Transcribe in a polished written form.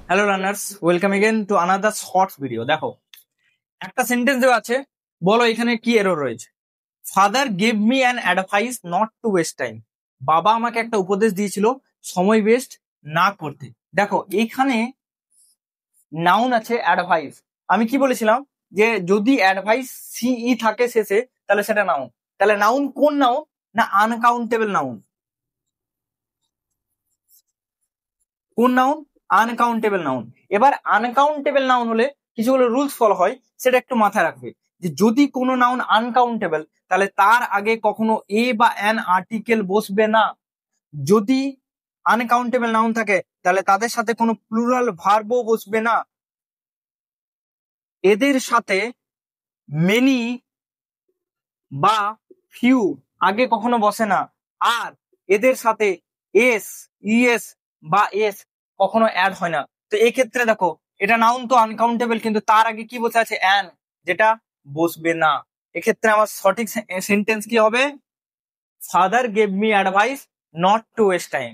Hello learners, welcome again to another shorts video. দেখো, একটা sentence দেওয়া আছে, বলো এখানে কি এরর রয়েছে। Father gave me an advice not to waste time. বাবা আমাকে একটা উপদেশ দিয়েছিল সময় ওয়েস্ট না করতে। দেখো, এখানে নাউন আছে অ্যাডভাইস। আমি কি বলেছিলাম যে যদি অ্যাডভাইস সিই থাকে শেষে তাহলে সেটা নাউন। তাহলে নাউন কোন নাউন? না আনকাউন্টেবল নাউন। কোন নাউন? Uncountable noun. এবার আনকাউন্টেবল নাউন হলে কিছুগুলো রুলস ফলো হয়, সেটা একটু মাথায় রাখবে। যে যদি কোনো নাউন আনকাউন্টেবল তাহলে তার আগে কখনো এ বা অ্যান আর্টিকেল বসবে না। যদি আনকাউন্টেবল নাউন থাকে তাহলে তাদের সাথে কোনো প্লুরাল ভার্বও বসবে না। এদের সাথে মেনি বা ফিউ আগে কখনো বসে না। আর এদের সাথে এস, ইএস বা এস কখনো অ্যাড হয় না। তো এক্ষেত্রে দেখো, এটা নাউন তো আনকাউন্টেবল, কিন্তু তার আগে কি বসে আছে? অ্যান, যেটা বসবে না। এক্ষেত্রে আমার সঠিক সেন্টেন্স কি হবে? Father gave me advice not to waste time.